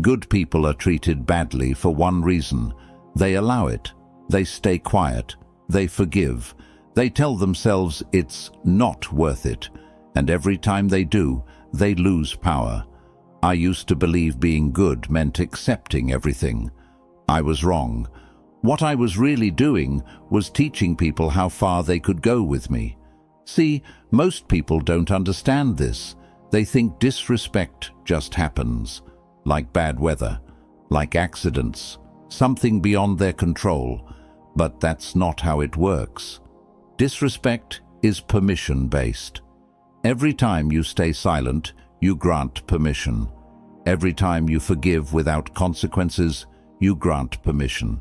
Good people are treated badly for one reason. They allow it. They stay quiet. They forgive. They tell themselves it's not worth it. And every time they do, they lose power. I used to believe being good meant accepting everything. I was wrong. What I was really doing was teaching people how far they could go with me. See, most people don't understand this. They think disrespect just happens, like bad weather, like accidents, something beyond their control. But that's not how it works. Disrespect is permission-based. Every time you stay silent, you grant permission. Every time you forgive without consequences, you grant permission.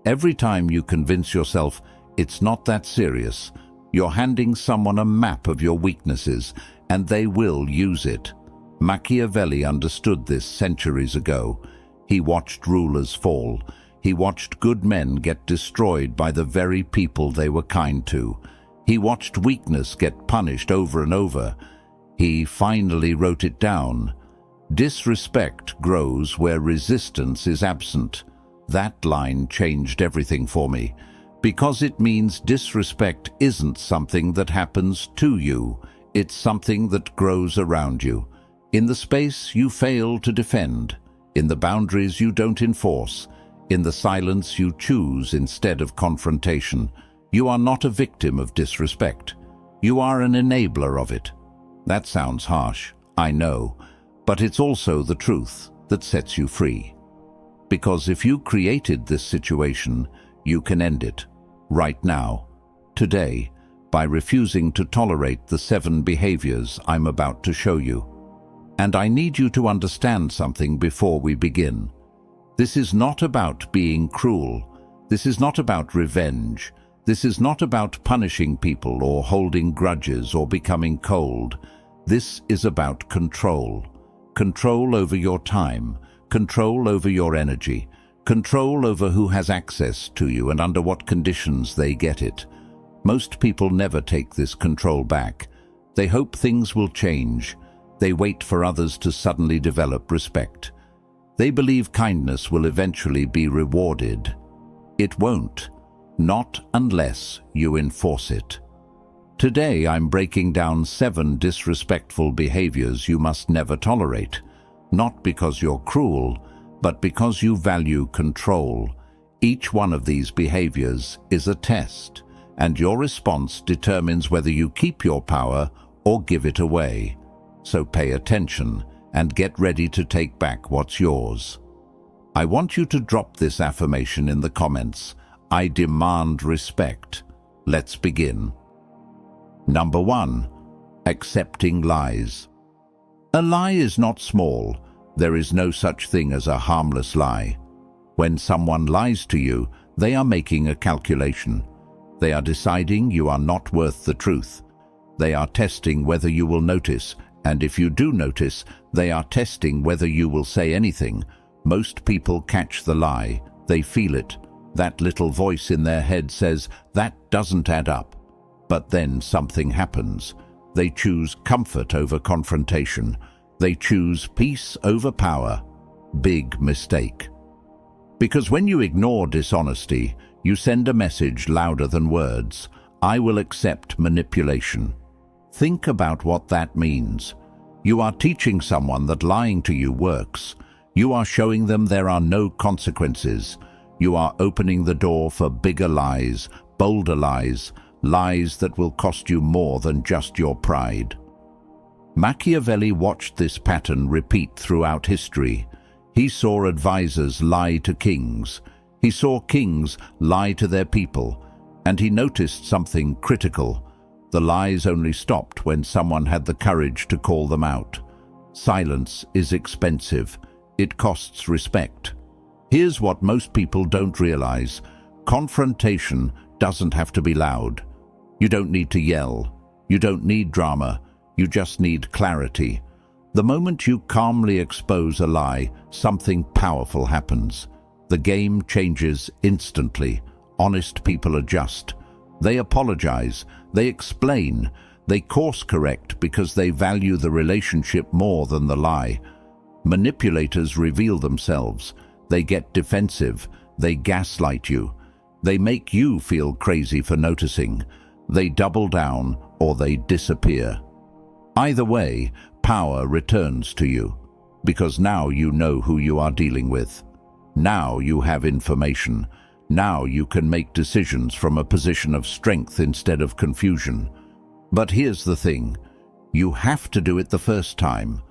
Every time you convince yourself it's not that serious, you're handing someone a map of your weaknesses, and they will use it. Machiavelli understood this centuries ago. He watched rulers fall. He watched good men get destroyed by the very people they were kind to. He watched weakness get punished over and over. He finally wrote it down. Disrespect grows where resistance is absent. That line changed everything for me, because it means disrespect isn't something that happens to you. It's something that grows around you. In the space you fail to defend, in the boundaries you don't enforce, in the silence you choose instead of confrontation. You are not a victim of disrespect. You are an enabler of it. That sounds harsh, I know, but it's also the truth that sets you free. Because if you created this situation, you can end it, right now, today, by refusing to tolerate the 7 behaviors I'm about to show you. And I need you to understand something before we begin. This is not about being cruel. This is not about revenge. This is not about punishing people or holding grudges or becoming cold. This is about control. Control over your time, control over your energy, control over who has access to you and under what conditions they get it. Most people never take this control back. They hope things will change. They wait for others to suddenly develop respect. They believe kindness will eventually be rewarded. It won't, not unless you enforce it. Today I'm breaking down 7 disrespectful behaviors you must never tolerate, not because you're cruel, but because you value control. Each one of these behaviors is a test, and your response determines whether you keep your power or give it away. So pay attention and get ready to take back what's yours. I want you to drop this affirmation in the comments. I demand respect. Let's begin. Number 1. Accepting lies. A lie is not small. There is no such thing as a harmless lie. When someone lies to you, they are making a calculation. They are deciding you are not worth the truth. They are testing whether you will notice, and if you do notice, they are testing whether you will say anything. Most people catch the lie. They feel it. That little voice in their head says, that doesn't add up. But then something happens. They choose comfort over confrontation. They choose peace over power. Big mistake. Because when you ignore dishonesty, you send a message louder than words. I will accept manipulation. Think about what that means. You are teaching someone that lying to you works. You are showing them there are no consequences. You are opening the door for bigger lies, bolder lies, lies that will cost you more than just your pride. Machiavelli watched this pattern repeat throughout history. He saw advisors lie to kings. He saw kings lie to their people, and he noticed something critical. The lies only stopped when someone had the courage to call them out. Silence is expensive. It costs respect. Here's what most people don't realize. Confrontation doesn't have to be loud. You don't need to yell. You don't need drama. You just need clarity. The moment you calmly expose a lie, something powerful happens. The game changes instantly. Honest people adjust. They apologize. They explain. They course correct because they value the relationship more than the lie. Manipulators reveal themselves. They get defensive. They gaslight you. They make you feel crazy for noticing. They double down or they disappear. Either way, power returns to you, because now you know who you are dealing with. Now you have information. Now you can make decisions from a position of strength instead of confusion. But here's the thing. You have to do it the first time,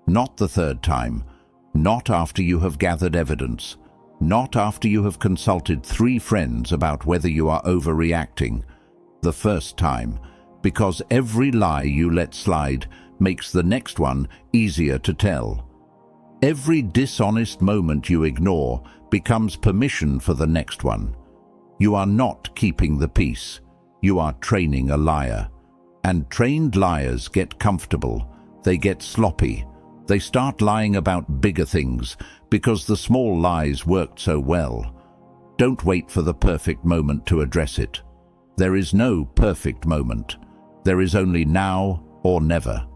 not the third time, not after you have gathered evidence, not after you have consulted 3 friends about whether you are overreacting. The first time, because every lie you let slide makes the next one easier to tell. Every dishonest moment you ignore becomes permission for the next one. You are not keeping the peace. You are training a liar. And trained liars get comfortable. They get sloppy. They start lying about bigger things because the small lies worked so well. Don't wait for the perfect moment to address it. There is no perfect moment. There is only now or never.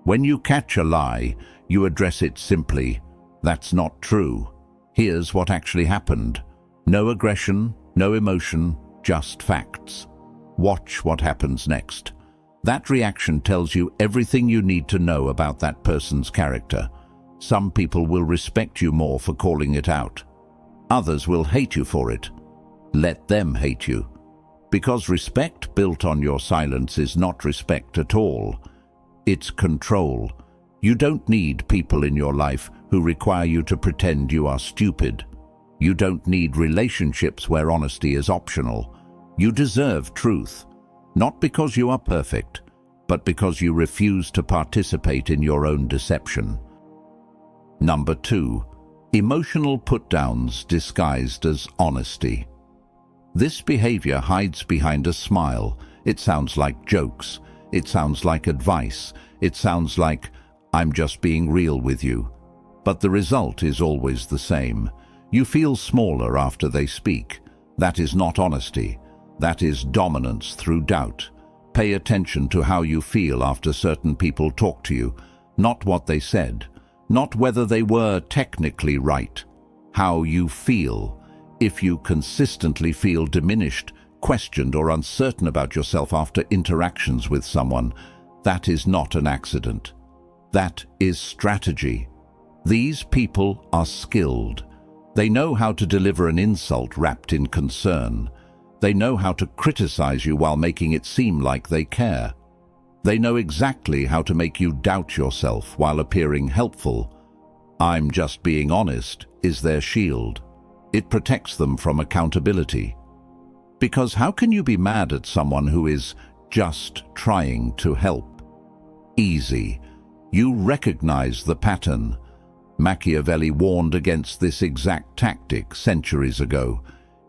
When you catch a lie, you address it simply. That's not true. Here's what actually happened. No aggression, no emotion, just facts. Watch what happens next. That reaction tells you everything you need to know about that person's character. Some people will respect you more for calling it out. Others will hate you for it. Let them hate you. Because respect built on your silence is not respect at all. It's control. You don't need people in your life who require you to pretend you are stupid. You don't need relationships where honesty is optional. You deserve truth, not because you are perfect, but because you refuse to participate in your own deception. Number 2, emotional putdowns disguised as honesty. This behavior hides behind a smile. It sounds like jokes. It sounds like advice. It sounds like, "I'm just being real with you." But the result is always the same. You feel smaller after they speak. That is not honesty. That is dominance through doubt. Pay attention to how you feel after certain people talk to you, not what they said, not whether they were technically right. How you feel. If you consistently feel diminished, questioned, or uncertain about yourself after interactions with someone, that is not an accident. That is strategy. These people are skilled. They know how to deliver an insult wrapped in concern. They know how to criticize you while making it seem like they care. They know exactly how to make you doubt yourself while appearing helpful. "I'm just being honest" is their shield. It protects them from accountability. Because how can you be mad at someone who is just trying to help? Easy. You recognize the pattern. Machiavelli warned against this exact tactic centuries ago.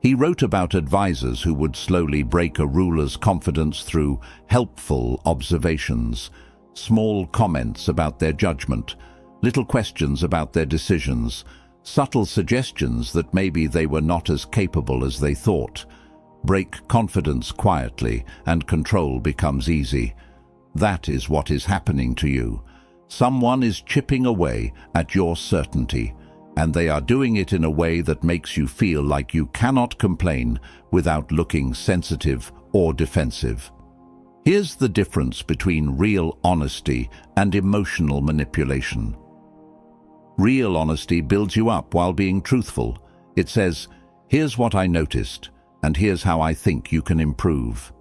He wrote about advisors who would slowly break a ruler's confidence through helpful observations, small comments about their judgment, little questions about their decisions, subtle suggestions that maybe they were not as capable as they thought. Break confidence quietly, and control becomes easy. That is what is happening to you. Someone is chipping away at your certainty, and they are doing it in a way that makes you feel like you cannot complain without looking sensitive or defensive. Here's the difference between real honesty and emotional manipulation. Real honesty builds you up while being truthful. It says, "Here's what I noticed, and here's how I think you can improve."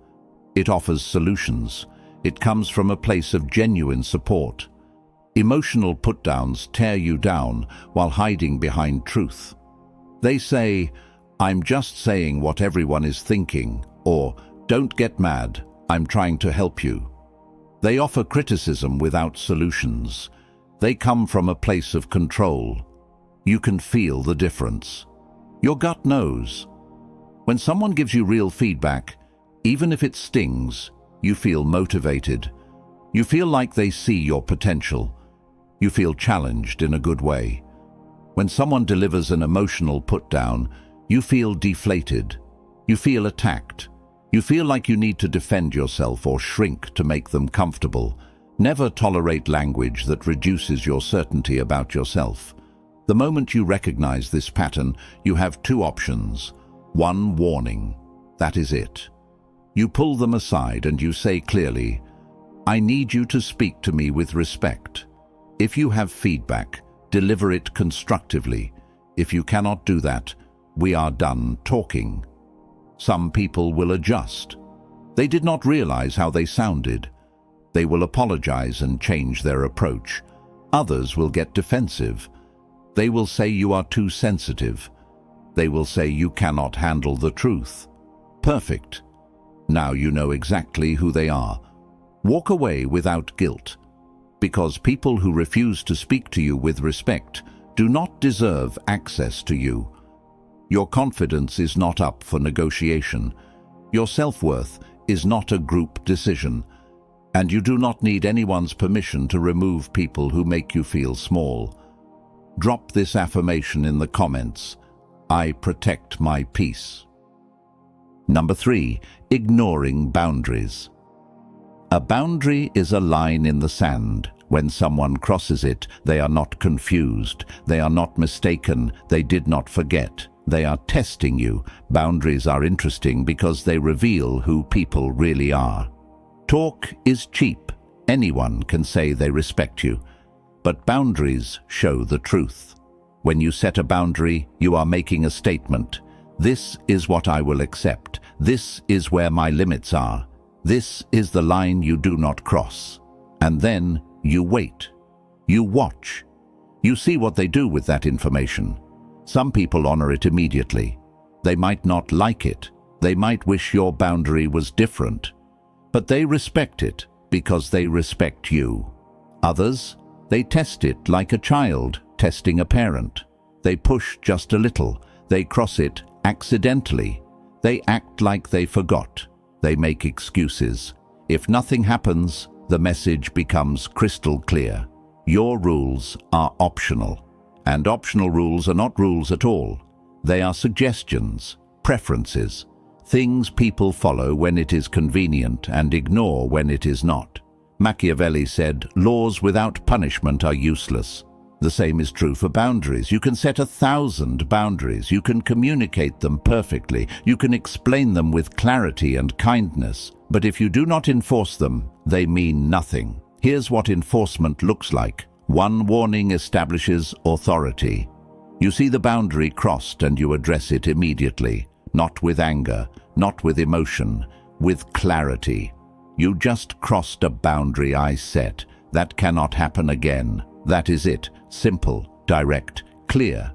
It offers solutions. It comes from a place of genuine support. Emotional putdowns tear you down while hiding behind truth. They say, "I'm just saying what everyone is thinking," or "Don't get mad, I'm trying to help you." They offer criticism without solutions. They come from a place of control. You can feel the difference. Your gut knows. When someone gives you real feedback, even if it stings, you feel motivated. You feel like they see your potential. You feel challenged in a good way. When someone delivers an emotional put-down, you feel deflated. You feel attacked. You feel like you need to defend yourself or shrink to make them comfortable. Never tolerate language that reduces your certainty about yourself. The moment you recognize this pattern, you have two options. One, warning. That is it. You pull them aside and you say clearly, I need you to speak to me with respect. If you have feedback, deliver it constructively. If you cannot do that, we are done talking. Some people will adjust. They did not realize how they sounded. They will apologize and change their approach. Others will get defensive. They will say you are too sensitive. They will say you cannot handle the truth. Perfect. Now you know exactly who they are. Walk away without guilt, because people who refuse to speak to you with respect do not deserve access to you. Your confidence is not up for negotiation. Your self-worth is not a group decision, and you do not need anyone's permission to remove people who make you feel small. Drop this affirmation in the comments. I protect my peace. Number 3, ignoring boundaries. A boundary is a line in the sand. When someone crosses it, they are not confused. They are not mistaken. They did not forget. They are testing you. Boundaries are interesting because they reveal who people really are. Talk is cheap. Anyone can say they respect you. But boundaries show the truth. When you set a boundary, you are making a statement. This is what I will accept. This is where my limits are. This is the line you do not cross. And then you wait. You watch. You see what they do with that information. Some people honor it immediately. They might not like it. They might wish your boundary was different. But they respect it because they respect you. Others, they test it like a child testing a parent. They push just a little. They cross it accidentally. They act like they forgot. They make excuses. If nothing happens, the message becomes crystal clear. Your rules are optional. And optional rules are not rules at all. They are suggestions, preferences, things people follow when it is convenient and ignore when it is not. Machiavelli said, laws without punishment are useless. The same is true for boundaries. You can set 1,000 boundaries. You can communicate them perfectly. You can explain them with clarity and kindness. But if you do not enforce them, they mean nothing. Here's what enforcement looks like. One warning establishes authority. You see the boundary crossed and you address it immediately. Not with anger, not with emotion, with clarity. You just crossed a boundary I set. That cannot happen again. That is it. Simple, direct, clear.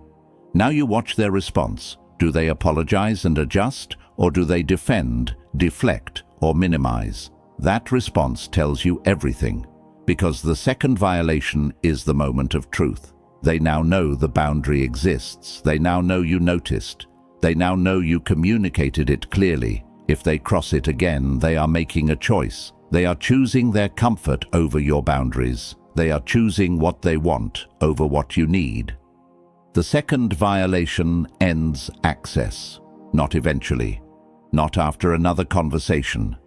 Now you watch their response. Do they apologize and adjust, or do they defend, deflect, or minimize? That response tells you everything, because the second violation is the moment of truth. They now know the boundary exists. They now know you noticed. They now know you communicated it clearly. If they cross it again, they are making a choice. They are choosing their comfort over your boundaries. They are choosing what they want over what you need. The second violation ends access. Not eventually. Not after another conversation.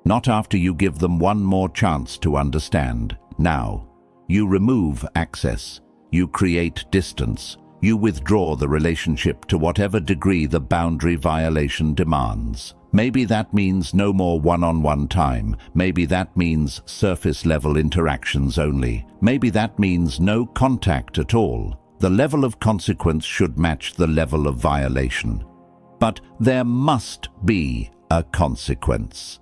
Not after you give them one more chance to understand. Now, you remove access. You create distance. You withdraw the relationship to whatever degree the boundary violation demands. Maybe that means no more one-on-one time. Maybe that means surface-level interactions only. Maybe that means no contact at all. The level of consequence should match the level of violation. But there must be a consequence.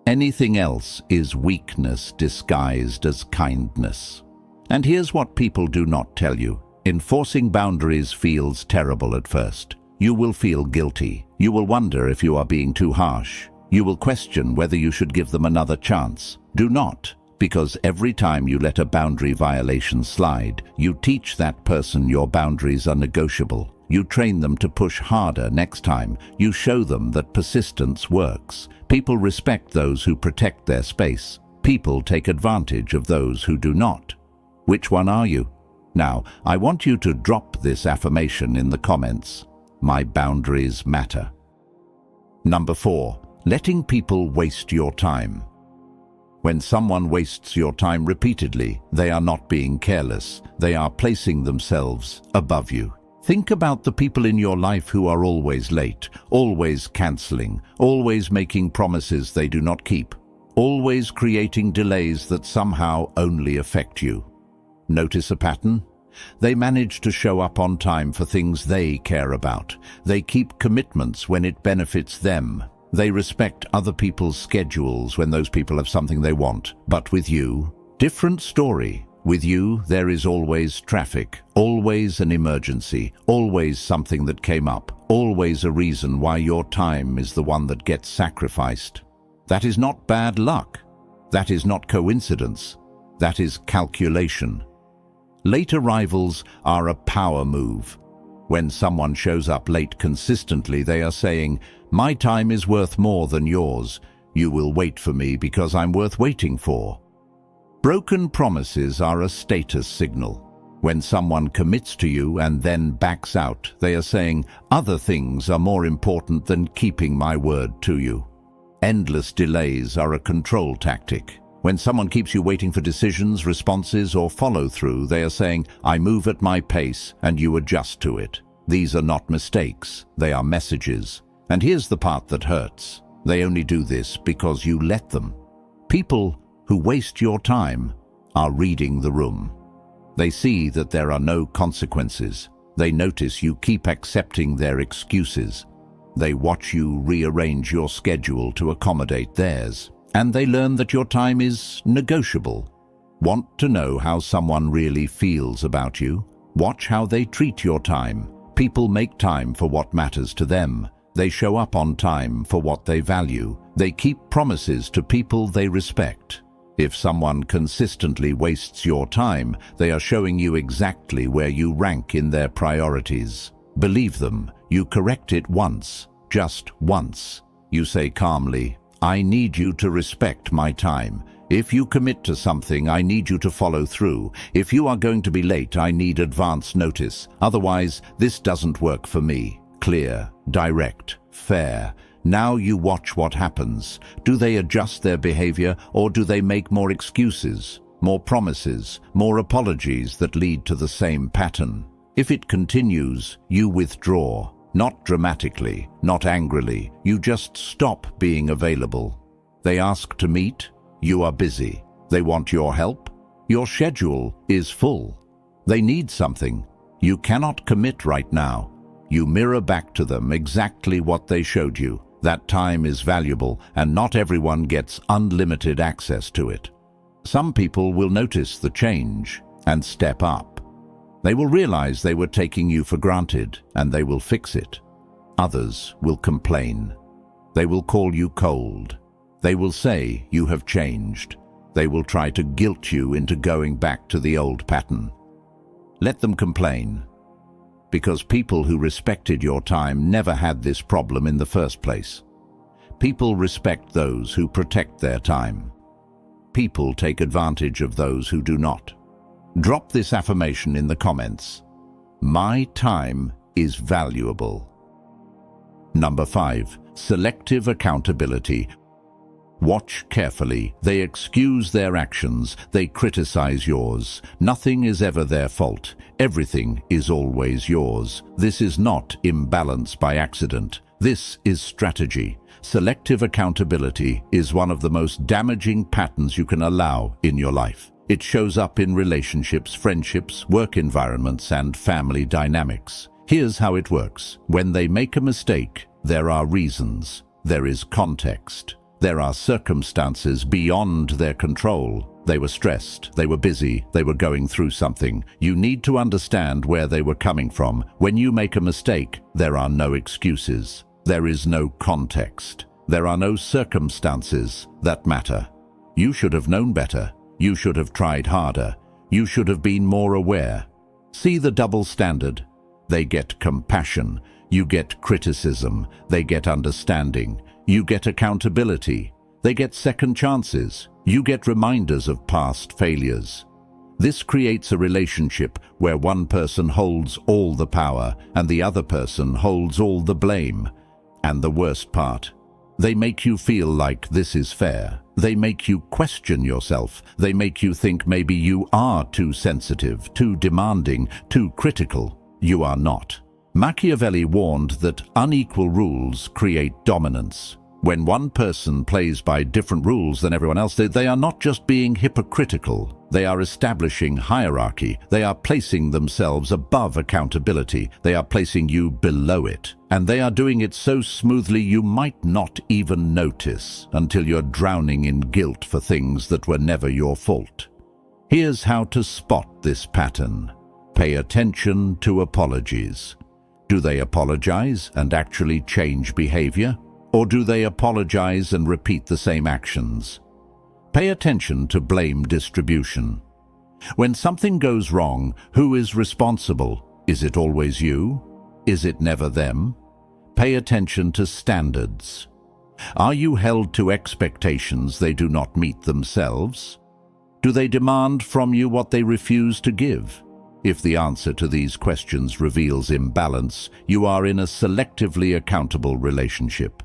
Anything else is weakness disguised as kindness. And here's what people do not tell you. Enforcing boundaries feels terrible at first. You will feel guilty. You will wonder if you are being too harsh. You will question whether you should give them another chance. Do not, because every time you let a boundary violation slide, you teach that person your boundaries are negotiable. You train them to push harder next time. You show them that persistence works. People respect those who protect their space. People take advantage of those who do not. Which one are you? Now, I want you to drop this affirmation in the comments. My boundaries matter. Number 4, letting people waste your time. When someone wastes your time repeatedly, they are not being careless. They are placing themselves above you. Think about the people in your life who are always late, always cancelling, always making promises they do not keep, always creating delays that somehow only affect you. Notice a pattern? They manage to show up on time for things they care about. They keep commitments when it benefits them. They respect other people's schedules when those people have something they want. But with you, different story. With you, there is always traffic, always an emergency, always something that came up, always a reason why your time is the one that gets sacrificed. That is not bad luck. That is not coincidence. That is calculation. Late arrivals are a power move. When someone shows up late consistently, they are saying, "My time is worth more than yours. You will wait for me because I'm worth waiting for." Broken promises are a status signal. When someone commits to you and then backs out, they are saying, "Other things are more important than keeping my word to you." Endless delays are a control tactic. When someone keeps you waiting for decisions, responses, or follow-through, they are saying, "I move at my pace and you adjust to it." These are not mistakes, they are messages. And here's the part that hurts. They only do this because you let them. People who waste your time are reading the room. They see that there are no consequences. They notice you keep accepting their excuses. They watch you rearrange your schedule to accommodate theirs. And they learn that your time is negotiable. Want to know how someone really feels about you? Watch how they treat your time. People make time for what matters to them. They show up on time for what they value. They keep promises to people they respect. If someone consistently wastes your time, they are showing you exactly where you rank in their priorities. Believe them. You correct it once, just once. You say calmly, "I need you to respect my time. If you commit to something, I need you to follow through. If you are going to be late, I need advance notice. Otherwise, this doesn't work for me." Clear, direct, fair. Now you watch what happens. Do they adjust their behavior, or do they make more excuses, more promises, more apologies that lead to the same pattern? If it continues, you withdraw. Not dramatically, not angrily. You just stop being available. They ask to meet. You are busy. They want your help. Your schedule is full. They need something. You cannot commit right now. You mirror back to them exactly what they showed you. That time is valuable, and not everyone gets unlimited access to it. Some people will notice the change and step up. They will realize they were taking you for granted, and they will fix it. Others will complain. They will call you cold. They will say you have changed. They will try to guilt you into going back to the old pattern. Let them complain, because people who respected your time never had this problem in the first place. People respect those who protect their time. People take advantage of those who do not. Drop this affirmation in the comments. My time is valuable. Number 5. Selective accountability. Watch carefully. They excuse their actions. They criticize yours. Nothing is ever their fault. Everything is always yours. This is not imbalance by accident. This is strategy. Selective accountability is one of the most damaging patterns you can allow in your life. It shows up in relationships, friendships, work environments, and family dynamics. Here's how it works. When they make a mistake, there are reasons. There is context. There are circumstances beyond their control. They were stressed, they were busy, they were going through something. You need to understand where they were coming from. When you make a mistake, there are no excuses. There is no context. There are no circumstances that matter. You should have known better. You should have tried harder. You should have been more aware. See the double standard? They get compassion. You get criticism. They get understanding. You get accountability. They get second chances. You get reminders of past failures. This creates a relationship where one person holds all the power and the other person holds all the blame. And the worst part, they make you feel like this is fair. They make you question yourself. They make you think maybe you are too sensitive, too demanding, too critical. You are not. Machiavelli warned that unequal rules create dominance. When one person plays by different rules than everyone else, they are not just being hypocritical. They are establishing hierarchy. They are placing themselves above accountability. They are placing you below it. And they are doing it so smoothly you might not even notice until you're drowning in guilt for things that were never your fault. Here's how to spot this pattern. Pay attention to apologies. Do they apologize and actually change behavior? Or do they apologize and repeat the same actions? Pay attention to blame distribution. When something goes wrong, who is responsible? Is it always you? Is it never them? Pay attention to standards. Are you held to expectations they do not meet themselves? Do they demand from you what they refuse to give? If the answer to these questions reveals imbalance, you are in a selectively accountable relationship,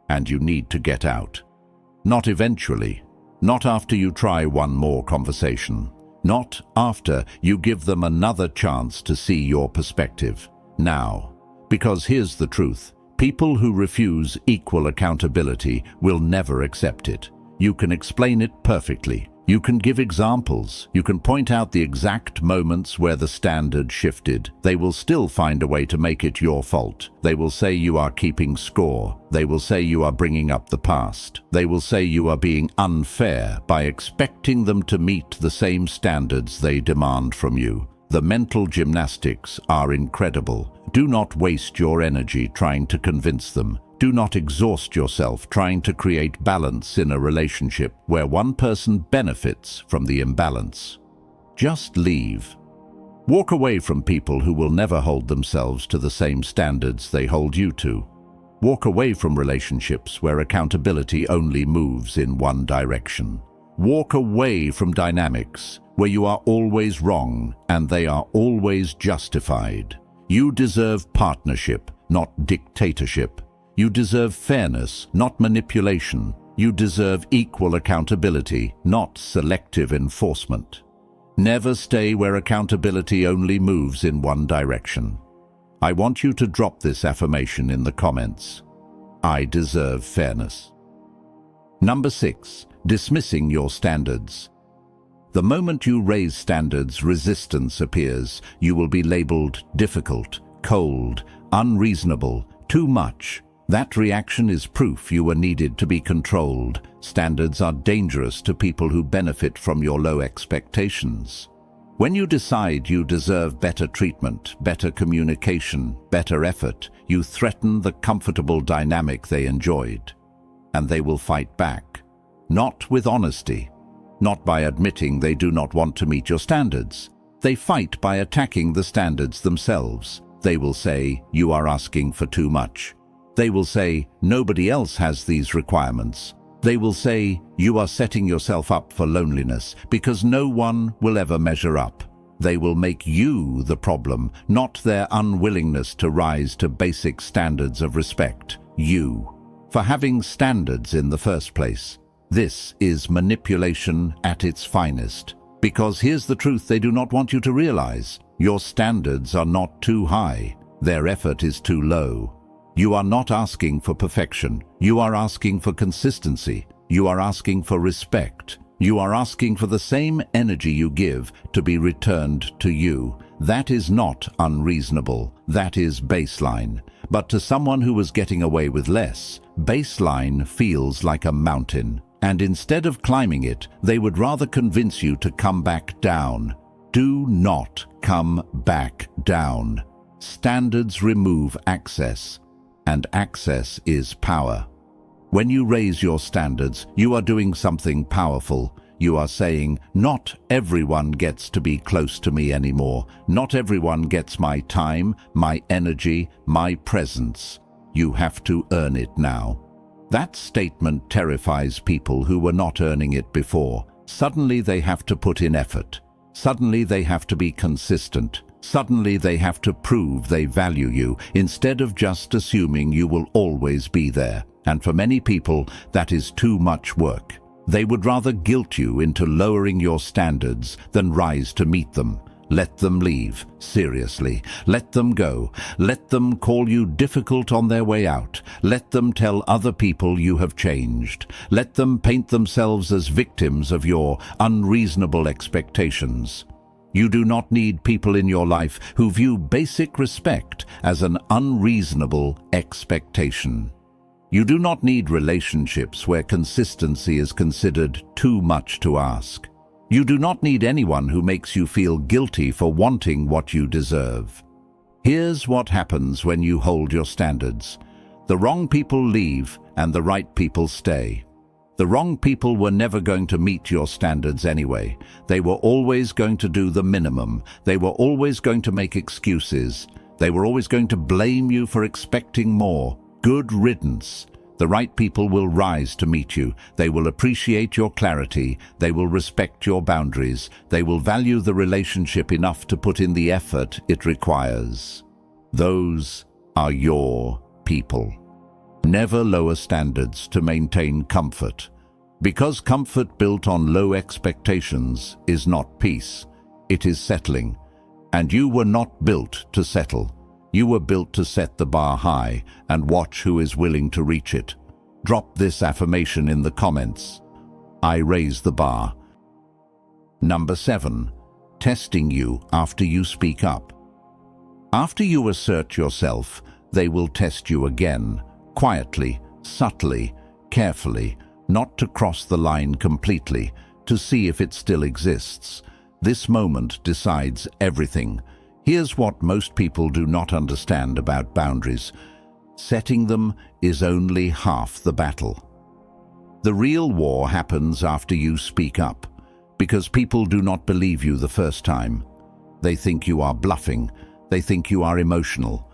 and you need to get out. Not eventually, not after you try one more conversation, not after you give them another chance to see your perspective. Now, because here's the truth, people who refuse equal accountability will never accept it. You can explain it perfectly. You can give examples. You can point out the exact moments where the standard shifted. They will still find a way to make it your fault. They will say you are keeping score. They will say you are bringing up the past. They will say you are being unfair by expecting them to meet the same standards they demand from you. The mental gymnastics are incredible. Do not waste your energy trying to convince them. Do not exhaust yourself trying to create balance in a relationship where one person benefits from the imbalance. Just leave. Walk away from people who will never hold themselves to the same standards they hold you to. Walk away from relationships where accountability only moves in one direction. Walk away from dynamics where you are always wrong and they are always justified. You deserve partnership, not dictatorship. You deserve fairness, not manipulation. You deserve equal accountability, not selective enforcement. Never stay where accountability only moves in one direction. I want you to drop this affirmation in the comments. I deserve fairness. Number 6, dismissing your standards. The moment you raise standards, resistance appears. You will be labeled difficult, cold, unreasonable, too much. That reaction is proof you were needed to be controlled. Standards are dangerous to people who benefit from your low expectations. When you decide you deserve better treatment, better communication, better effort, you threaten the comfortable dynamic they enjoyed. And they will fight back. Not with honesty. Not by admitting they do not want to meet your standards. They fight by attacking the standards themselves. They will say, you are asking for too much. They will say, nobody else has these requirements. They will say, you are setting yourself up for loneliness because no one will ever measure up. They will make you the problem, not their unwillingness to rise to basic standards of respect. You, for having standards in the first place. This is manipulation at its finest. Because here's the truth they do not want you to realize. Your standards are not too high. Their effort is too low. You are not asking for perfection. You are asking for consistency. You are asking for respect. You are asking for the same energy you give to be returned to you. That is not unreasonable. That is baseline. But to someone who was getting away with less, baseline feels like a mountain. And instead of climbing it, they would rather convince you to come back down. Do not come back down. Standards remove access. And access is power. When you raise your standards, you are doing something powerful. You are saying, not everyone gets to be close to me anymore. Not everyone gets my time, my energy, my presence. You have to earn it now. That statement terrifies people who were not earning it before. Suddenly they have to put in effort. Suddenly they have to be consistent. Suddenly they have to prove they value you, instead of just assuming you will always be there. And for many people, that is too much work. They would rather guilt you into lowering your standards than rise to meet them. Let them leave, seriously. Let them go. Let them call you difficult on their way out. Let them tell other people you have changed. Let them paint themselves as victims of your unreasonable expectations. You do not need people in your life who view basic respect as an unreasonable expectation. You do not need relationships where consistency is considered too much to ask. You do not need anyone who makes you feel guilty for wanting what you deserve. Here's what happens when you hold your standards. The wrong people leave and the right people stay. The wrong people were never going to meet your standards anyway. They were always going to do the minimum. They were always going to make excuses. They were always going to blame you for expecting more. Good riddance. The right people will rise to meet you. They will appreciate your clarity. They will respect your boundaries. They will value the relationship enough to put in the effort it requires. Those are your people. Never lower standards to maintain comfort. Because comfort built on low expectations is not peace. It is settling. And you were not built to settle. You were built to set the bar high and watch who is willing to reach it. Drop this affirmation in the comments. I raise the bar. Number 7. Testing you after you speak up. After you assert yourself, they will test you again, quietly, subtly, carefully, not to cross the line completely, to see if it still exists. This moment decides everything. Here's what most people do not understand about boundaries. Setting them is only half the battle. The real war happens after you speak up, because people do not believe you the first time. They think you are bluffing. They think you are emotional.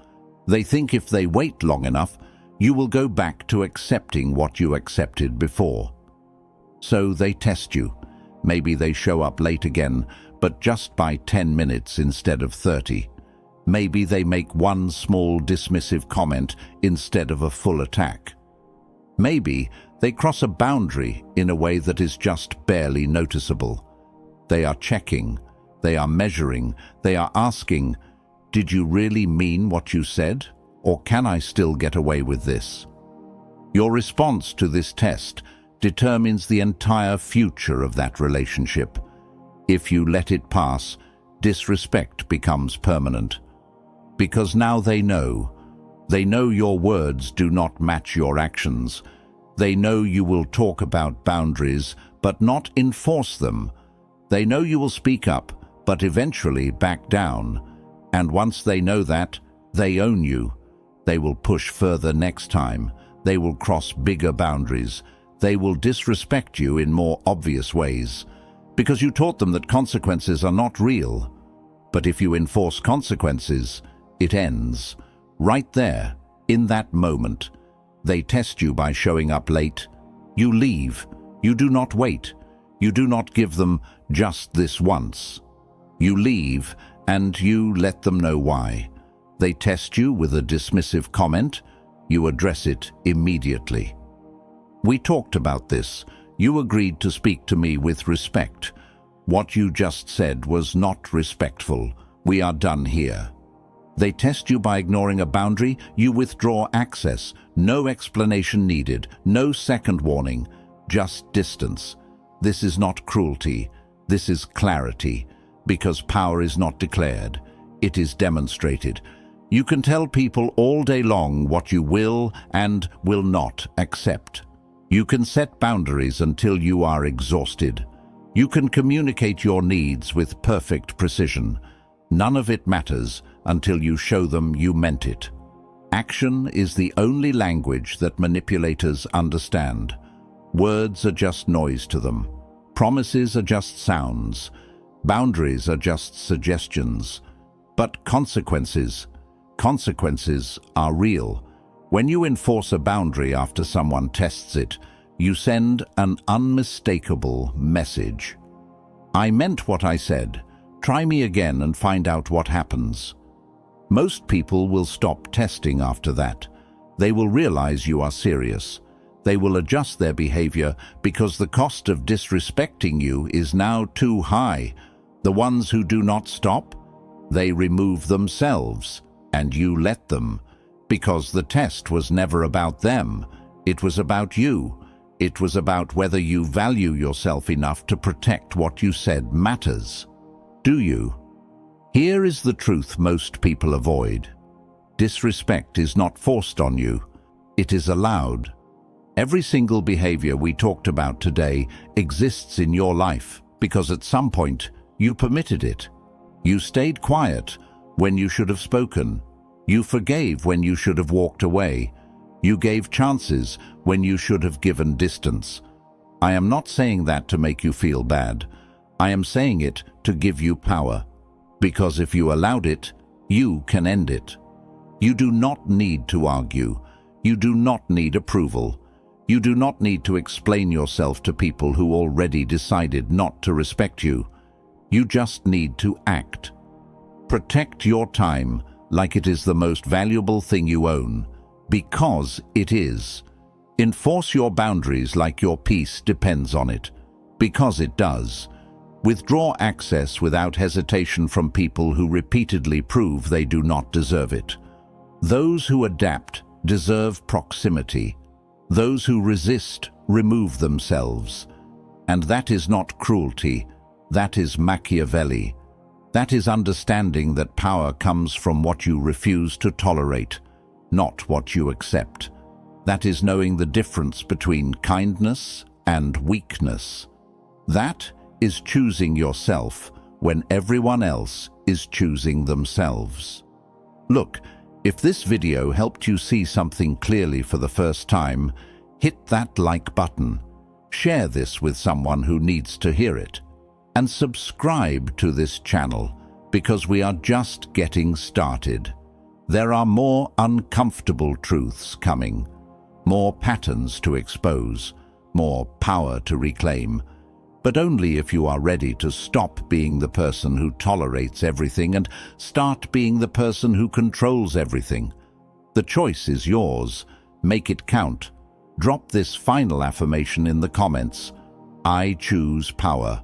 They think if they wait long enough, you will go back to accepting what you accepted before. So they test you. Maybe they show up late again, but just by 10 minutes instead of 30. Maybe they make one small dismissive comment instead of a full attack. Maybe they cross a boundary in a way that is just barely noticeable. They are checking, they are measuring, they are asking, did you really mean what you said? Or can I still get away with this? Your response to this test determines the entire future of that relationship. If you let it pass, disrespect becomes permanent. Because now they know your words do not match your actions. They know you will talk about boundaries, but not enforce them. They know you will speak up, but eventually back down. And once they know that, they own you. They will push further next time. They will cross bigger boundaries. They will disrespect you in more obvious ways. Because you taught them that consequences are not real. But if you enforce consequences, it ends. Right there, in that moment. They test you by showing up late. You leave. You do not wait. You do not give them just this once. You leave, and you let them know why. They test you with a dismissive comment. You address it immediately. We talked about this. You agreed to speak to me with respect. What you just said was not respectful. We are done here. They test you by ignoring a boundary. You withdraw access. No explanation needed. No second warning. Just distance. This is not cruelty. This is clarity. Because power is not declared. It is demonstrated. You can tell people all day long what you will and will not accept. You can set boundaries until you are exhausted. You can communicate your needs with perfect precision. None of it matters until you show them you meant it. Action is the only language that manipulators understand. Words are just noise to them. Promises are just sounds. Boundaries are just suggestions. But consequences are real. When you enforce a boundary after someone tests it, you send an unmistakable message. I meant what I said. Try me again and find out what happens. Most people will stop testing after that. They will realize you are serious. They will adjust their behavior because the cost of disrespecting you is now too high. The ones who do not stop, they remove themselves, and you let them, because the test was never about them. It was about you. It was about whether you value yourself enough to protect what you said matters. Do you? Here is the truth most people avoid. Disrespect is not forced on you. It is allowed. Every single behavior we talked about today exists in your life because at some point you permitted it. You stayed quiet when you should have spoken. You forgave when you should have walked away. You gave chances when you should have given distance. I am not saying that to make you feel bad. I am saying it to give you power. Because if you allowed it, you can end it. You do not need to argue. You do not need approval. You do not need to explain yourself to people who already decided not to respect you. You just need to act. Protect your time like it is the most valuable thing you own, because it is. Enforce your boundaries like your peace depends on it, because it does. Withdraw access without hesitation from people who repeatedly prove they do not deserve it. Those who adapt deserve proximity. Those who resist remove themselves. And that is not cruelty. That is Machiavelli. That is understanding that power comes from what you refuse to tolerate, not what you accept. That is knowing the difference between kindness and weakness. That is choosing yourself when everyone else is choosing themselves. Look, if this video helped you see something clearly for the first time, hit that like button. Share this with someone who needs to hear it. And subscribe to this channel, because we are just getting started. There are more uncomfortable truths coming, more patterns to expose, more power to reclaim, but only if you are ready to stop being the person who tolerates everything and start being the person who controls everything. The choice is yours. Make it count. Drop this final affirmation in the comments. I choose power.